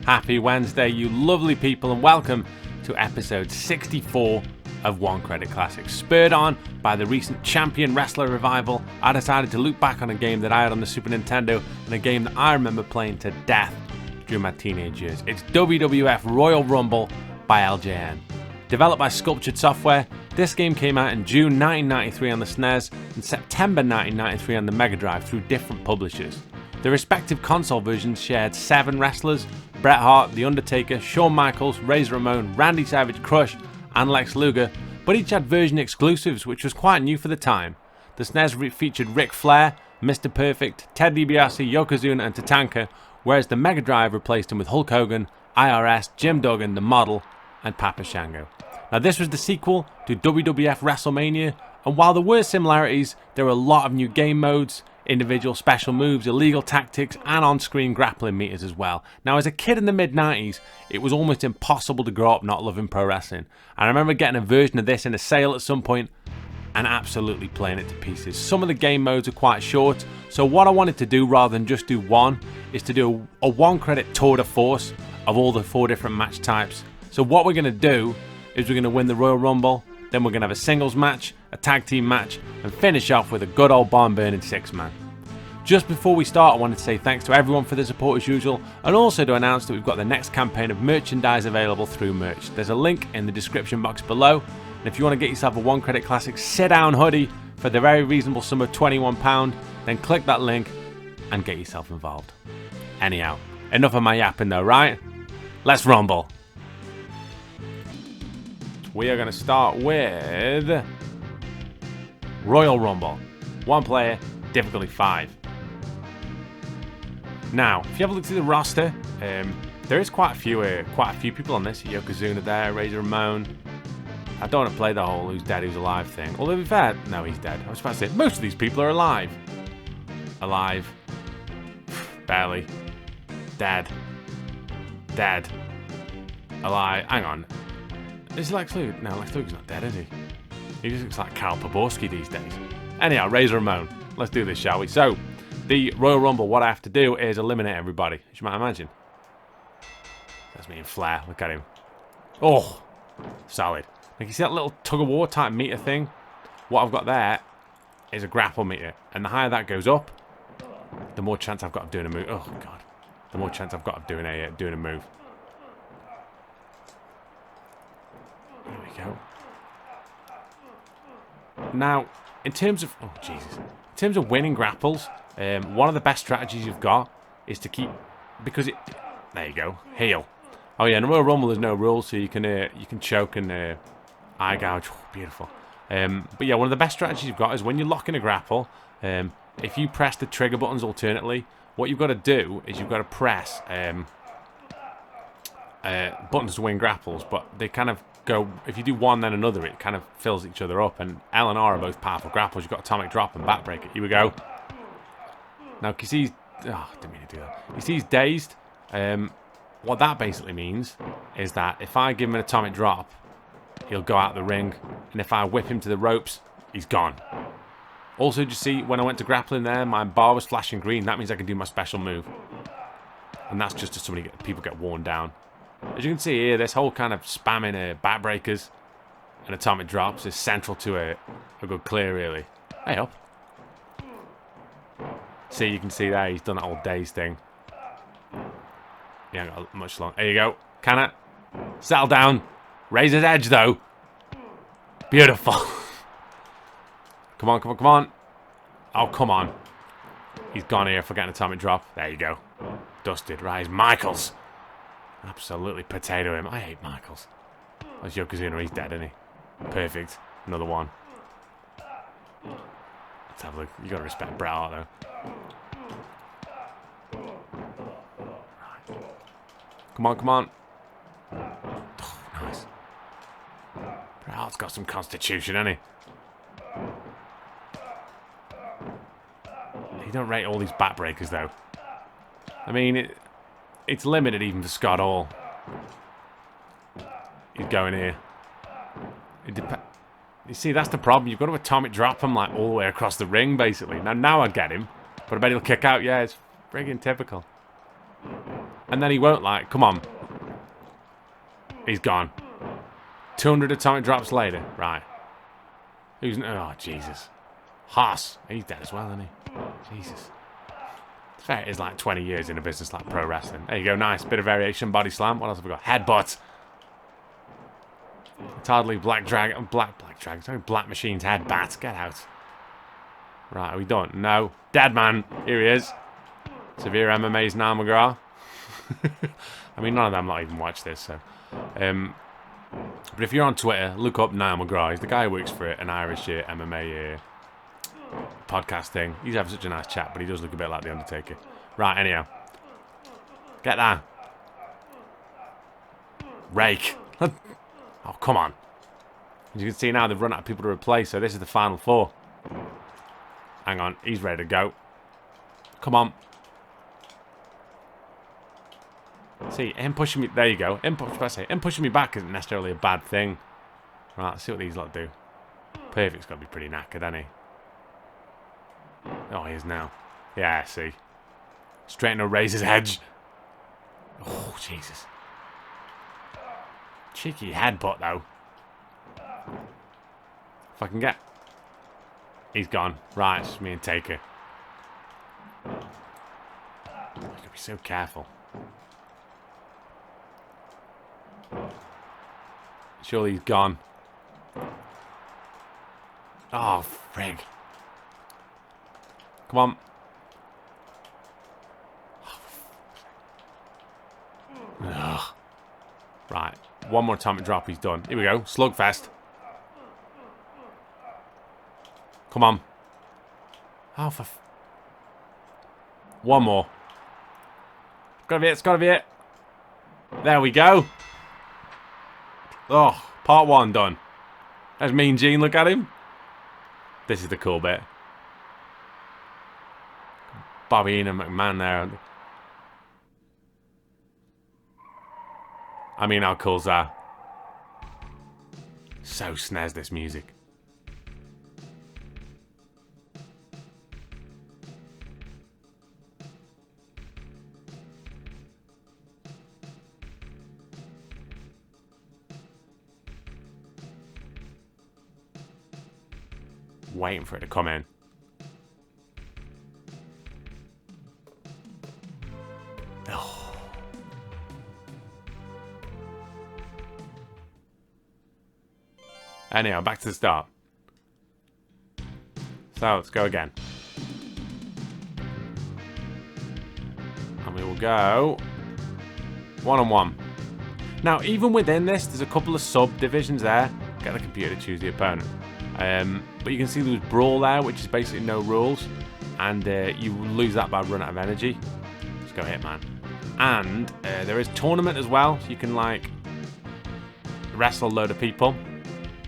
Happy Wednesday, you lovely people, and welcome to episode 64 of One Credit Classics. Spurred on by the recent Champion Wrestler revival, I decided to look back on a game that I had on the Super Nintendo and a game that I remember playing to death during my teenage years. It's WWF Royal Rumble by LJN. Developed by Sculptured Software, this game came out in June 1993 on the SNES and September 1993 on the Mega Drive through different publishers. The respective console versions shared 7 wrestlers: Bret Hart, The Undertaker, Shawn Michaels, Razor Ramon, Randy Savage, Crush, and Lex Luger, but each had version exclusives, which was quite new for the time. The SNES featured Ric Flair, Mr. Perfect, Ted DiBiase, Yokozuna, and Tatanka, whereas the Mega Drive replaced him with Hulk Hogan, IRS, Jim Duggan, The Model, and Papa Shango. Now, this was the sequel to WWF WrestleMania, and while there were similarities, there were a lot of new game modes, individual special moves, illegal tactics, and on-screen grappling meters as well. Now, as a kid in the mid-90s, it was almost impossible to grow up not loving pro wrestling. And I remember getting a version of this in a sale at some point and absolutely playing it to pieces. Some of the game modes are quite short, so what I wanted to do rather than just do one is to do a one-credit tour de force of all the 4 different match types. So what we're going to do is we're going to win the Royal Rumble, then we're going to have a singles match, a tag team match, and finish off with a good old barn-burning 6-man. Just before we start, I wanted to say thanks to everyone for the support as usual, and also to announce that we've got the next campaign of merchandise available through merch. There's a link in the description box below, and if you want to get yourself a One Credit Classics sit-down hoodie for the very reasonable sum of £21, then click that link and get yourself involved. Anyhow, enough of my yapping though, right? Let's rumble. We are going to start with Royal Rumble. 1 player, difficulty 5. Now, if you have a look through the roster, there is quite a few people on this. Yokozuna there, Razor Ramon. I don't want to play the whole who's dead, who's alive thing. Although, to be fair, no, he's dead. I was about to say, most of these people are alive. Alive. Barely. Dead. Dead. Alive. Hang on. Is Lex Luger? No, Lex Luger's not dead, is he? He just looks like Karl Poborski these days. Anyhow, Razor Ramon. Let's do this, shall we? So, the Royal Rumble, what I have to do is eliminate everybody, as you might imagine. That's me and Flair. Look at him. Oh, solid. Like, you see that little tug-of-war type meter thing? What I've got there is a grapple meter. And the higher that goes up, the more chance I've got of doing a move. Oh, God. The more chance I've got of doing a move. There we go. Now, in terms of... Oh, Jesus. In terms of winning grapples, one of the best strategies you've got is to keep... Because it... There you go. Heal. Oh, yeah, in a Royal Rumble, there's no rules, so you can choke and eye gouge. Oh, beautiful. But, yeah, one of the best strategies you've got is when you lock in a grapple, if you press the trigger buttons alternately, what you've got to do is you've got to press buttons to win grapples, but they kind of go, if you do one then another, it kind of fills each other up, and L and R are both powerful grapples. You've got atomic drop and backbreaker. Here we go. Now, because he's... Oh, didn't mean to do that. You see he's dazed. What that basically means is that if I give him an atomic drop, he'll go out the ring, and if I whip him to the ropes, he's gone. Also, did you see, when I went to grappling there, my bar was flashing green. That means I can do my special move. And that's just to people get worn down. As you can see here, this whole kind of spamming backbreakers and atomic drops is central to a good clear, really. Hey, up. See, you can see there, he's done that old daze thing. He ain't got much long. There you go. Can it? Settle down. Razor's edge, though. Beautiful. Come on, come on, come on. Oh, come on. He's gone here for getting atomic drop. There you go. Dusted. Right, he's Michaels. Absolutely potato him. I hate Michaels. That's Yokozuna. He's dead, isn't he? Perfect. Another one. Let's have a look. You got to respect Bret Hart, though. Right. Come on, come on. Oh, nice. Bret Hart's got some constitution, hasn't he? You don't rate all these backbreakers, though. I mean, it's limited even for Scott Hall. He's going here. You see, that's the problem. You've got to atomic drop him like all the way across the ring, basically. Now I'd get him, but I bet he'll kick out. Yeah, it's friggin' typical. And then he won't like, come on. He's gone. 200 atomic drops later. Right. Who's... Oh, Jesus. Haas. He's dead as well, isn't he? Jesus. It's fair, it is like 20 years in a business like pro wrestling. There you go, nice. Bit of variation. Body slam. What else have we got? Headbutt. Tardley, Black Dragon. Black Dragon. Sorry, Black Machine's headbutt. Get out. Right, are we done? No. Dead man. Here he is. Severe MMA's Niall McGraw. I mean, none of them not even watch this, so... but if you're on Twitter, look up Niall McGraw. He's the guy who works for an Irish MMA podcast thing. He's having such a nice chat, but he does look a bit like The Undertaker. Right, anyhow. Get that. Rake. Oh, come on. As you can see now, they've run out of people to replace, so this is the final four. Hang on, he's ready to go. Come on. See, him pushing me... There you go. Him pushing me back isn't necessarily a bad thing. Right, let's see what these lot do. Perfect's got to be pretty knackered, hasn't he? Oh, he is now. Yeah, see. Straighten a razor's edge. Oh, Jesus. Cheeky headbutt, though. If I can get... He's gone. Right, it's just me and Taker. I gotta be so careful. Surely he's gone. Oh, frig. Come on. Ugh. Right. One more atomic drop, he's done. Here we go. Slugfest. Come on. Oh, for... One more. It's gotta be it. It's gotta be it. There we go. Oh, part one done. There's Mean Gene, look at him. This is the cool bit. Bobby and McMahon there. I mean, how cool's that? So SNES, this music. Waiting for it to come in. Oh. Anyhow, back to the start. So, let's go again. And we will go... one-on-one. Now, even within this, there's a couple of subdivisions there. Get the computer to choose the opponent. But you can see there's Brawl there, which is basically no rules. And you lose that by run out of energy. Let's go Hitman. And there is Tournament as well. So you can, like, wrestle a load of people.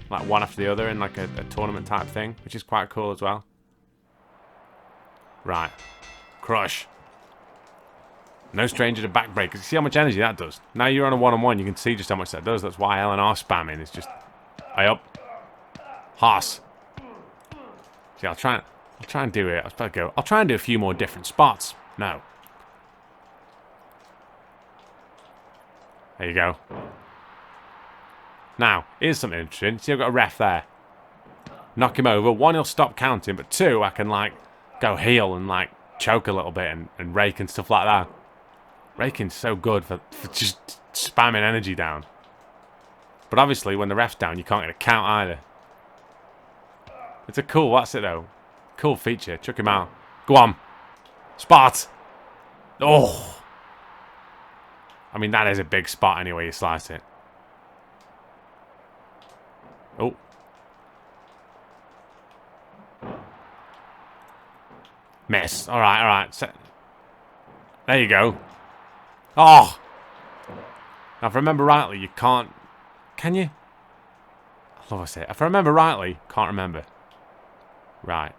Like, one after the other in, like, a tournament type thing. Which is quite cool as well. Right. Crush. No stranger to backbreakers. See how much energy that does. Now you're on a one-on-one, you can see just how much that does. That's why LNR spamming is just... High up. Haas. See, I'll try and do it. I'll try and do a few more different spots. No. There you go. Now, here's something interesting. See, I've got a ref there. Knock him over. One, he'll stop counting, but two, I can, like, go heel and, like, choke a little bit and rake and stuff like that. Raking's so good for just spamming energy down. But obviously, when the ref's down, you can't get a count either. It's a cool, what's it though? Cool feature. Chuck him out. Go on. Spot. Oh. I mean, that is a big spot anyway you slice it. Oh. Miss. Alright, alright. There you go. Oh. Now, if I remember rightly, you can't... Can you? I love what I say. If I remember rightly, can't remember. Right.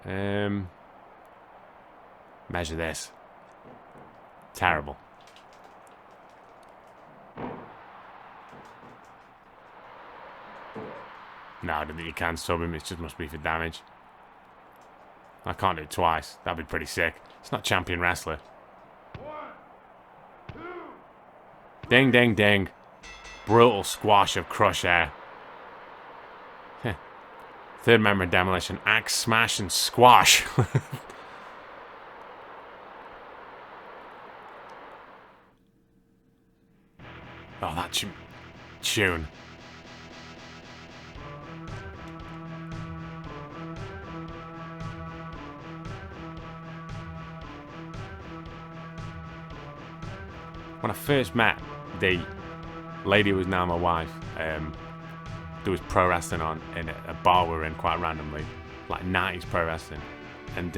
Measure this. Terrible. No, I don't think you can sub him. It just must be for damage. I can't do it twice. That'd be pretty sick. It's not champion wrestler. Ding, ding, ding. Brutal squash of crush air. Third member demolition. Axe smash and squash. Oh, that tune. When I first met the lady who is now my wife, there was pro wrestling on in a bar we were in quite randomly, like 90s pro wrestling, and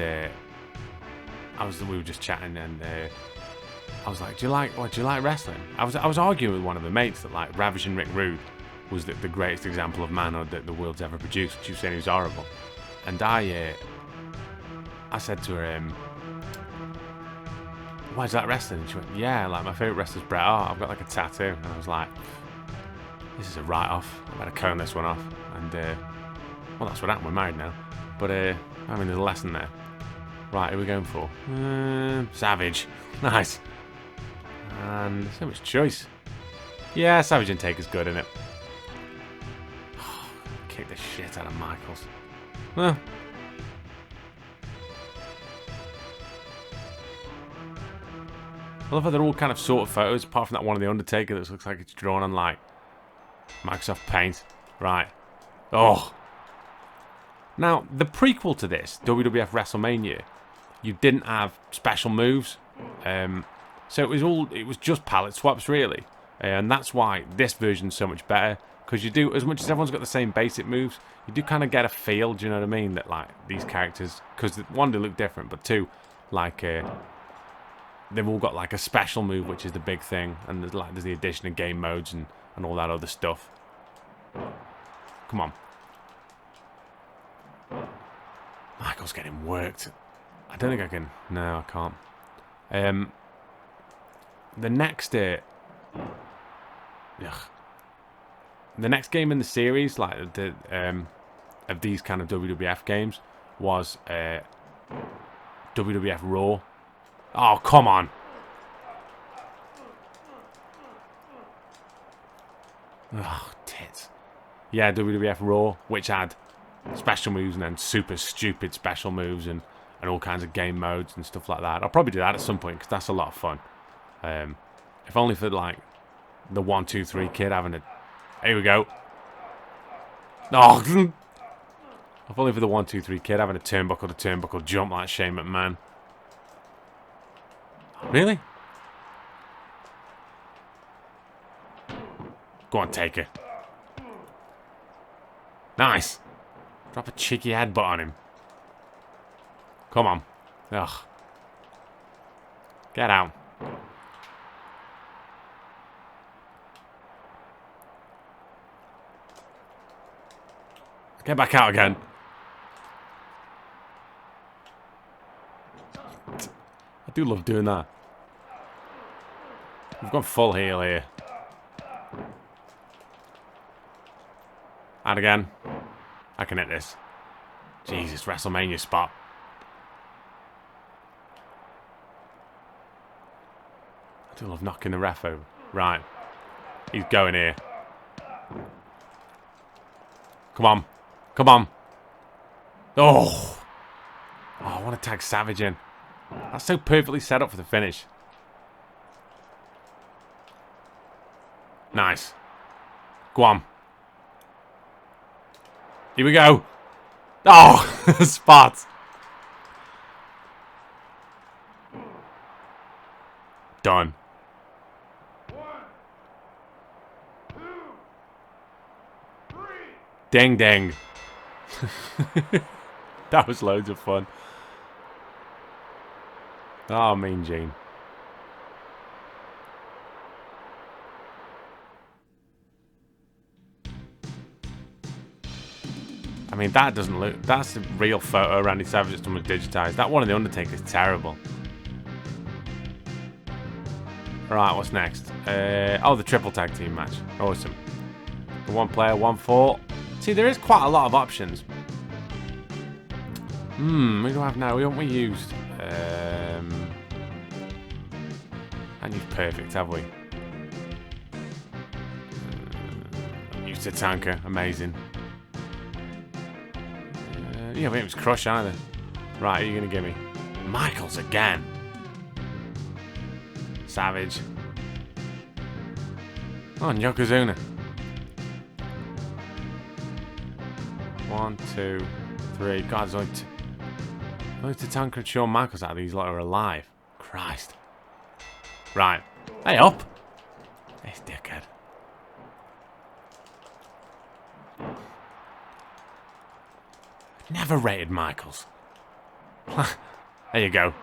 we were just chatting, and I was like, do you like wrestling? I was arguing with one of the mates that like Ravishing Rick Rude was the greatest example of manhood that the world's ever produced. She was saying he was horrible, and I said to her, why is that wrestling? And she went, yeah, like my favourite wrestler's Bret Hart. I've got like a tattoo. And I was like, this is a write-off. I better cone this one off. And, well, that's what happened. We're married now. But, I mean, there's a lesson there. Right, who are we going for? Savage. Nice. And so much choice. Yeah, Savage and Taker's good, isn't it? Oh, kick the shit out of Michaels. Well. I love how they're all kind of sort of photos, apart from that one of The Undertaker that looks like it's drawn on, like, Microsoft Paint. Right. Oh. Now, the prequel to this, WWF WrestleMania, you didn't have special moves. So it was just palette swaps, really. And that's why this version's so much better. Because you do, as much as everyone's got the same basic moves, you do kind of get a feel, do you know what I mean? That, like, these characters, because one, they look different, but two, like, they've all got like a special move, which is the big thing, and there's the addition of game modes and all that other stuff. Come on. Michael's getting worked. I don't think I can. No, I can't. The next the next game in the series, like of these kind of WWF games, was WWF Raw. Oh, come on. Oh, tits. Yeah, WWF Raw, which had special moves and then super stupid special moves and all kinds of game modes and stuff like that. I'll probably do that at some point because that's a lot of fun. If only for, like, the 1, 2, 3 kid having a... Here we go. Oh, if only for the 1, 2, 3 kid having a turnbuckle to turnbuckle jump like Shane McMahon. Really? Go on, Taker. Nice. Drop a cheeky headbutt on him. Come on. Ugh. Get out. Get back out again. I do love doing that. We've gone full heel here. And again. I can hit this. Jesus, WrestleMania spot. I do love knocking the ref over. Right. He's going here. Come on. Come on. Oh. Oh, I want to tag Savage in. That's so perfectly set up for the finish. Nice. Go on. Here we go. Oh, spot. Done. 1, 2, 3. Ding, ding. That was loads of fun. Oh, Mean Gene. I mean, that doesn't look... That's a real photo Randy Savage that's done digitized. That one of The Undertaker is terrible. Right, what's next? Oh, the triple tag team match. Awesome. The 1 player, 1 fall. See, there is quite a lot of options. What do I have now? We used... and used perfect, have we? use Tatanka. Amazing. Yeah, but it was Crush either. Right, who are you going to give me? Michaels again. Savage. Oh, and Yokozuna. 1, 2, 3. God, there's only Tatanka and Shawn Michaels out of these lot are alive. Christ. Right. Hey, up. This dickhead. Never rated Michaels. There you go.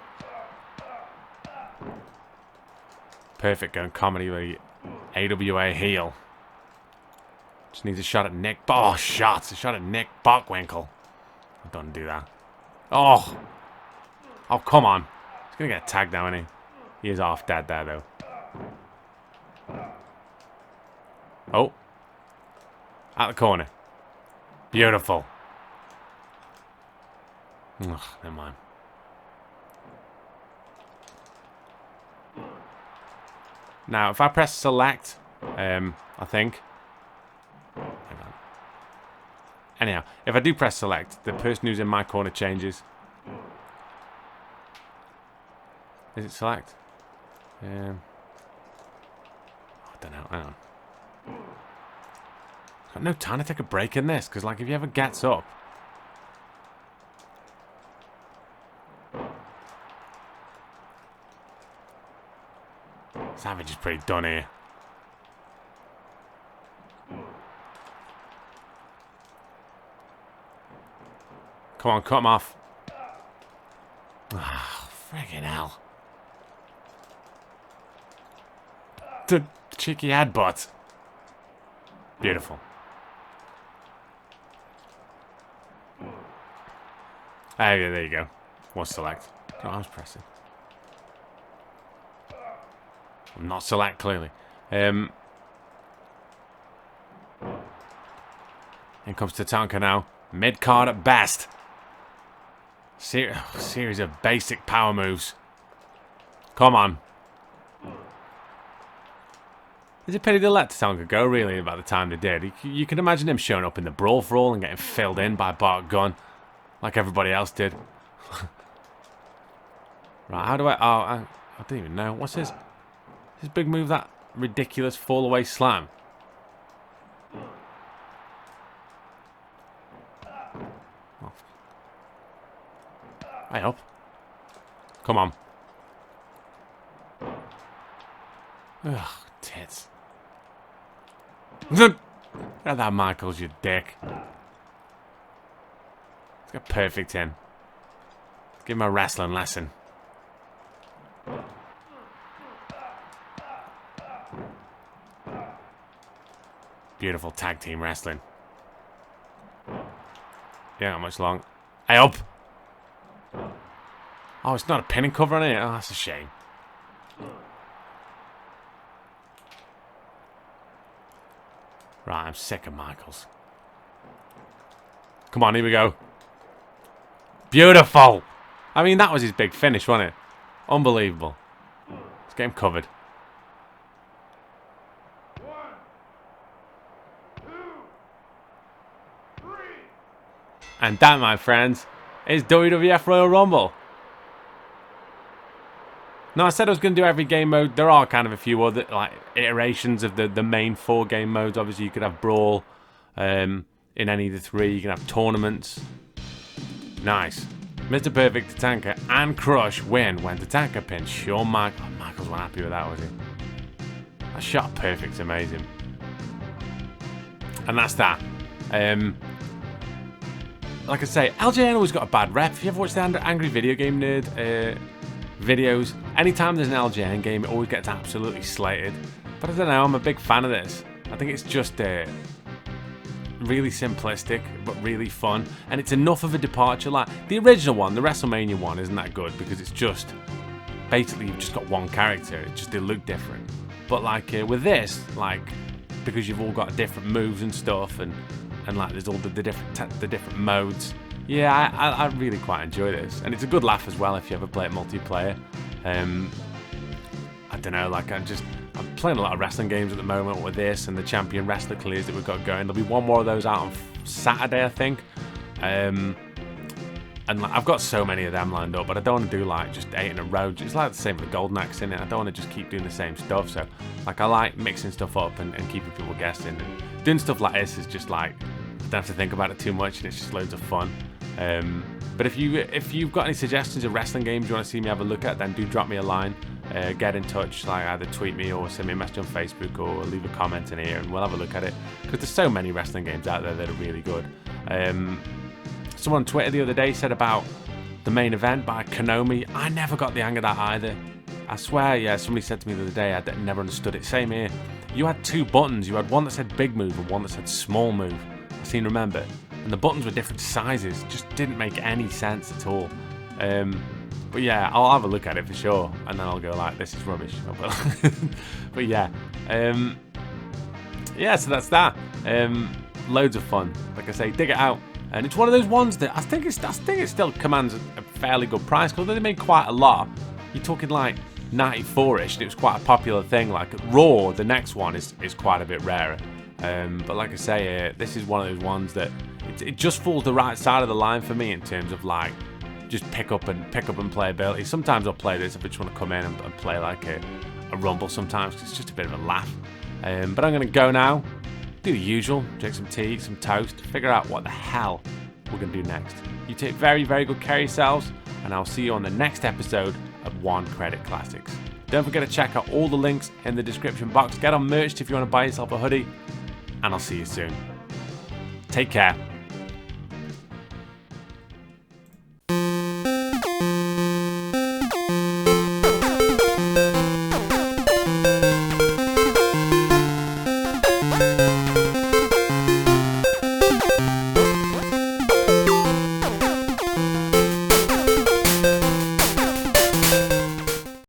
Perfect going comedy with AWA heel. Just needs a shot at Nick. Oh, shots. A shot at Nick Bockwinkel. Don't do that. Oh. Oh, come on. He's going to get tagged now, isn't he? He is half dead there, though. Oh. Out the corner. Beautiful. Ugh, never mind. Now, if I press select, I think. Hang on. Anyhow, if I do press select, the person who's in my corner changes. Is it select? I don't know. Hang on. I've got no time to take a break in this, because, like, if he ever gets up. Savage is pretty done here. Come on, cut him off. Ah, oh, friggin' hell. The cheeky headbutt. Beautiful. Oh, yeah, there you go. Was select. Oh, I was pressing. I'm not select, clearly. In comes Tatanka now. Mid-card at best. Series of basic power moves. Come on. It's a pity they let Tatanka go, really, about the time they did. You can imagine him showing up in the Brawl for All and getting filled in by Bart Gunn, like everybody else did. Right, how do I... Oh, I don't even know. What's his big move, that ridiculous fall-away slam? Oh. Hey, up. Come on. Ugh, tits. Get that, Michaels, you dick. Let's get perfect in. Let's give him a wrestling lesson. Beautiful tag team wrestling. Yeah, not much long. Hey, up! Oh, it's not a pinning cover on it? Oh, that's a shame. Right, I'm sick of Michaels. Come on, here we go. Beautiful! I mean, that was his big finish, wasn't it? Unbelievable. Let's get him covered. 1, 2, 3. And that, my friends, is WWF Royal Rumble. Now, I said I was going to do every game mode. There are kind of a few other like iterations of the main 4 game modes. Obviously, you could have Brawl in any of the 3. You can have tournaments. Nice. Mr. Perfect, Tatanka, and Crush win when Tatanka pins Shawn Michaels. Oh, Michaels wasn't happy with that, was he? That shot perfect's amazing. And that's that. Like I say, LJN always got a bad rep. If you ever watched the Angry Video Game Nerd videos, anytime there's an LJN game, it always gets absolutely slated. But I don't know, I'm a big fan of this. I think it's just really simplistic, but really fun. And it's enough of a departure. Like, the original one, the WrestleMania one, isn't that good because it's just, basically you've just got one character. It just, they look different. But like with this, like, because you've all got different moves and stuff, and like there's all the different modes. Yeah, I really quite enjoy this, and it's a good laugh as well if you ever play it multiplayer. I don't know, like I'm I'm playing a lot of wrestling games at the moment with this and the Champion Wrestler clears that we've got going. There'll be one more of those out on Saturday, I think. And like, I've got so many of them lined up, but I don't want to do like just 8 in a row. It's like the same with the Golden Axe in it. I don't want to just keep doing the same stuff. So like I like mixing stuff up and keeping people guessing. And doing stuff like this is just like, don't have to think about it too much, and it's just loads of fun. But if you've got any suggestions of wrestling games you want to see me have a look at, then do drop me a line. Get in touch, like either tweet me or send me a message on Facebook or leave a comment in here, and we'll have a look at it. Because there's so many wrestling games out there that are really good. Someone on Twitter the other day said about the main event by Konami. I never got the hang of that either. I swear, yeah, somebody said to me the other day, I never understood it. Same here. You had 2 buttons. You had one that said big move and one that said small move. I seem to remember. And the buttons were different sizes. Just didn't make any sense at all. But yeah, I'll have a look at it for sure. And then I'll go like, this is rubbish. But yeah. Yeah, so that's that. Loads of fun. Like I say, dig it out. And it's one of those ones that I think it still commands a fairly good price, because they made quite a lot. You're talking like 94-ish, and it was quite a popular thing. Like Raw, the next one is quite a bit rarer. But like I say, this is one of those ones that it just falls the right side of the line for me in terms of like just pick up and playability. Sometimes I'll play this if I just want to come in and play like a rumble sometimes, because it's just a bit of a laugh. But I'm going to go now. Do the usual, drink some tea, some toast, figure out what the hell we're going to do next. You take very, very good care of yourselves, and I'll see you on the next episode of One Credit Classics. Don't forget to check out all the links in the description box. Get on merch if you want to buy yourself a hoodie, and I'll see you soon. Take care.